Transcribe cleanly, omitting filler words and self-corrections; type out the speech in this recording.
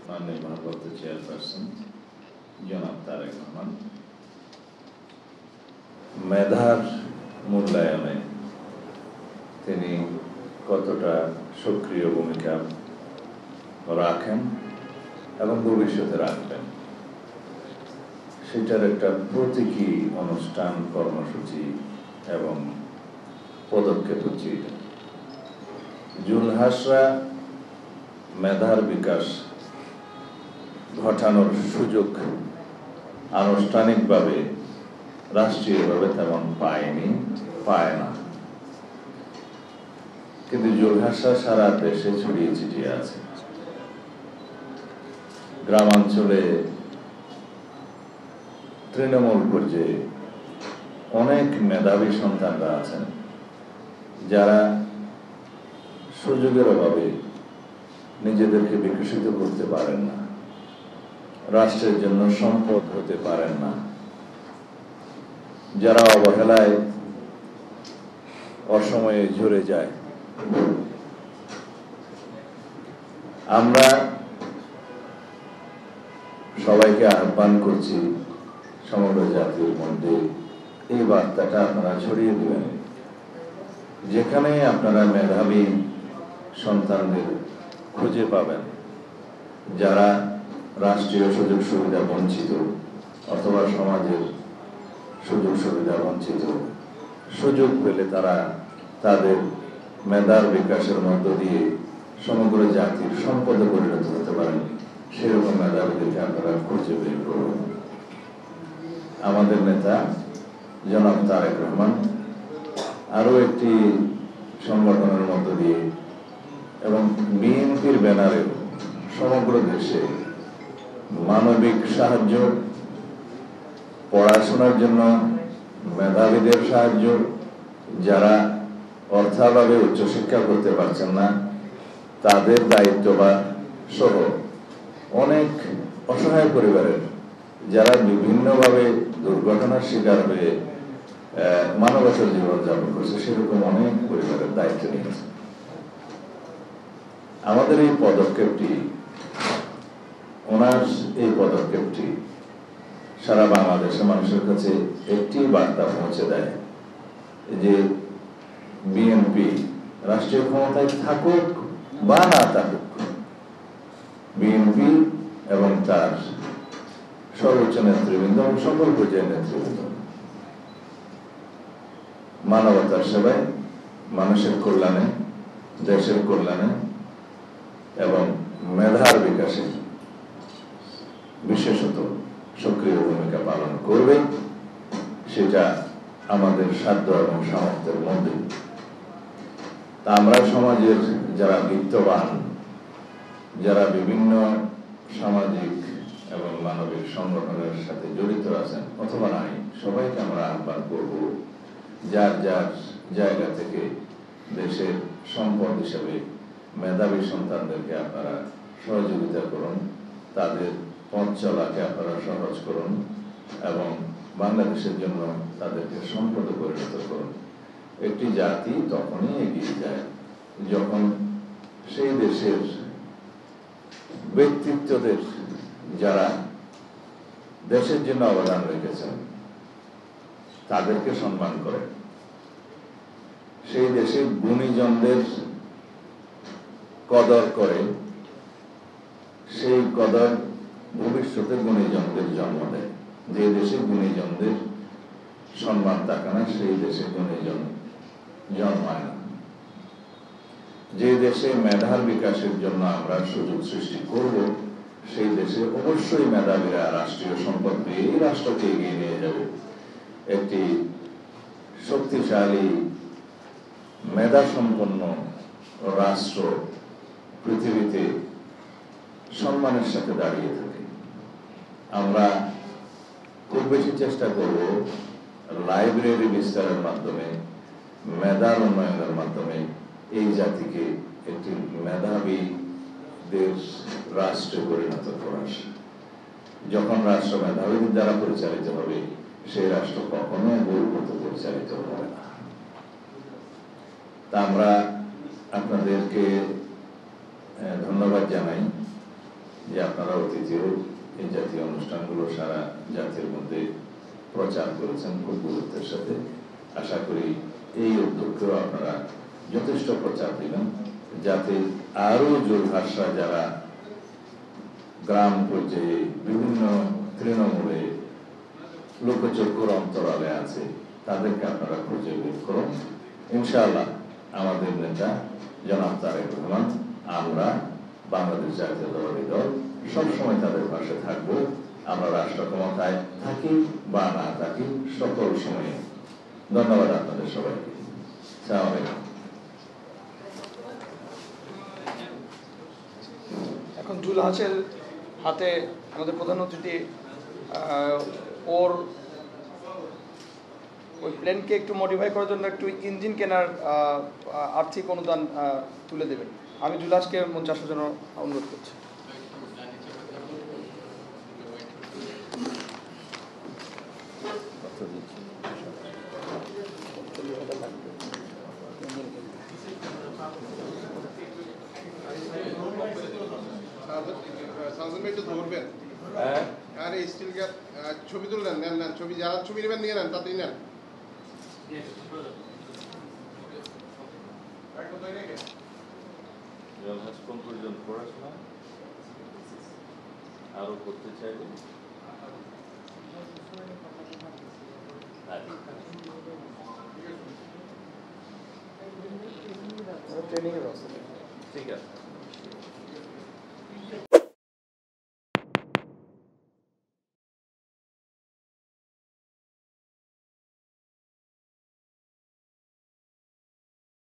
মাননীয় ভারপ্রাপ্ত চেয়ারপারসন জনাব তারেক রহমান মেধার মূল্যায়নে তিনি কতটা সক্রিয় ভূমিকা রাখেন এবং ভবিষ্যতে রাখবেন সেটার একটা প্রতীকী অনুষ্ঠান, কর্মসূচি এবং পদক্ষেপ হচ্ছে এটা। জুলহাসরা মেধার বিকাশ ঘটানোর সুযোগ আনুষ্ঠানিকভাবে রাষ্ট্রীয়ভাবে তেমন পায় না, কিন্তু জুলহাসরা সারা দেশে ছড়িয়ে ছিটিয়ে আছে। গ্রামাঞ্চলে, তৃণমূল পর্যায়ে অনেক মেধাবী সন্তানরা আছেন যারা সুযোগের অভাবে নিজেদেরকে বিকশিত করতে পারেন না, রাষ্ট্রের জন্য সম্পদ হতে পারেন না, যারা অবহেলায় অসময়ে ঝরে যায়। আমরা সবাইকে আহ্বান করছি সমগ্র জাতির মধ্যে এই বার্তাটা আপনারা ছড়িয়ে দিবেন। যেখানে আপনারা মেধাবী সন্তানদের খুঁজে পাবেন যারা রাষ্ট্রীয় সুযোগ সুবিধা বঞ্চিত অথবা সমাজের সুযোগ সুবিধা বঞ্চিত, সুযোগ পেলে তারা তাদের মেধার বিকাশের মধ্য দিয়ে সমগ্র জাতির সম্পদে পরিণত হতে পারেন, সেরকম মেধাবীদেরকে আপনারা খুঁজে বের করুন। আমাদের নেতা জনাব তারেক রহমান আরো একটি সংগঠনের মধ্য দিয়ে এবং বিএনপির ব্যানারে সমগ্র দেশে মানবিক সাহায্য, পড়াশোনার জন্য মেধাবীদের সাহায্য, যারা অর্থাভাবে উচ্চশিক্ষা করতে পারছেন না তাদের দায়িত্বভার সহ অনেক অসহায় পরিবারের যারা বিভিন্নভাবে দুর্ঘটনার শিকার হয়ে মানবতার জীবনযাপন করছে, সেরকম অনেক পরিবারের দায়িত্ব নিয়েছে। আমাদের এই পদক্ষেপটি, ওনার এই পদক্ষেপটি সারা বাংলাদেশের মানুষের কাছে একটি বার্তা পৌঁছে দেয় যে বিএনপি রাষ্ট্রীয় ক্ষমতায় থাকুক বা না থাকুক, বিএনপি এবং তার সর্বোচ্চ নেতৃবৃন্দ এবং সকল পর্যায়ের নেতৃবৃন্দ মানবতার সেবায়, মানুষের কল্যাণে, দেশের কল্যাণে এবং মেধার বিকাশে বিশেষত সক্রিয় ভূমিকা পালন করবে। সেটা আমাদের সাধ্য এবং সামর্থ্যের মধ্যে। তা আমরা সমাজের যারা বিত্তবান, যারা বিভিন্ন সামাজিক এবং মানবিক সংগঠনের সাথে জড়িত আছেন অথবা নাই, সবাইকে আমরা আহ্বান করব যার যার জায়গা থেকে দেশের সম্পদ হিসেবে মেধাবী সন্তানদেরকে আপনারা সহযোগিতা করুন, তাদের পথ চলাকে আপনারা সহজ করুন এবং বাংলাদেশের জন্য তাদেরকে সম্পদে পরিণত করুন। একটি জাতি তখনই এগিয়ে যায় যখন সেই দেশের ব্যক্তিত্বদের, যারা দেশের জন্য অবদান রেখেছেন, তাদেরকে সম্মান করে, সেই দেশের গুণীজনদের কদর করে, সেই কদর ভবিষ্যতে গুণীজনদের জন্ম দেয়। যে দেশে গুণীজনদের সম্মান থাকে না, সেই দেশে গুণীজন জন্মায় না। যে দেশে মেধার বিকাশের জন্য আমরা সুযোগ সৃষ্টি করব, সেই দেশে অবশ্যই মেধাবীরা রাষ্ট্রীয় সম্পদ দিয়ে এই রাষ্ট্রকে এগিয়ে নিয়ে যাবে। একটি শক্তিশালী মেধা সম্পন্ন রাষ্ট্র পৃথিবীতে সম্মানের সাথে দাঁড়িয়ে থাকে। আমরা খুব বেশি চেষ্টা করব লাইব্রেরি বিস্তারের মাধ্যমে, মেধার উন্নয়নের মাধ্যমে এই জাতিকে একটি মেধাবী দেশ রাষ্ট্রে পরিণত করার। যখন রাষ্ট্র মেধাবীদের দ্বারা পরিচালিত হবে, সেই রাষ্ট্র কখনো গৌরবত পরিচালিত হবে না। তা আমরা আপনাদেরকে ধন্যবাদ জানাই যে আপনারা অতীতেও এই জাতীয় অনুষ্ঠানগুলো সারা জাতির মধ্যে প্রচার করেছেন খুব গুরুত্বের সাথে। আশা করি এই উদ্যোগকেও আপনারা যথেষ্ট প্রচার দিবেন, যাতে আরো যোদ্ধাসরা যারা গ্রাম পর্যায়ে বিভিন্ন তৃণমূলে লোকচক্ষুর অন্তরালে আছে তাদেরকে আপনারা খুঁজে বের করুন। ইনশাআল্লাহ আমাদের নেতা জনাব তারেক রহমান, আমরা বাংলাদেশ জাতীয়তাবাদী দল সবসময় তাদের পাশে থাকবো। আমরা রাষ্ট্র ক্ষমতায় থাকি বা না থাকি সকল সময়ে। ধন্যবাদ আপনাদের সবাইকে। আসসালামু আলাইকুম। এখন জুলহাসের হাতে আমাদের প্রধান অতিথি ওর ওই প্লেনকে একটু মডিফাই করার জন্য একটু ইঞ্জিন কেনার আর্থিক অনুদান তুলে দেবেন। আমি জুলহাসকে মঞ্চে আসার জন্য অনুরোধ করছি। ধরবেন আর স্টিল গ্যাস ছবি তুললেন, নেন নেন ছবি, যারা ছবি নেবেন নিয়ে নেন, তাড়াতাড়ি নেন। কোন পর্যন্ত পড়াশোনা আরো করতে চাইবেন? ট্রেনিং এর ব্যবস্থা। ঠিক আছে।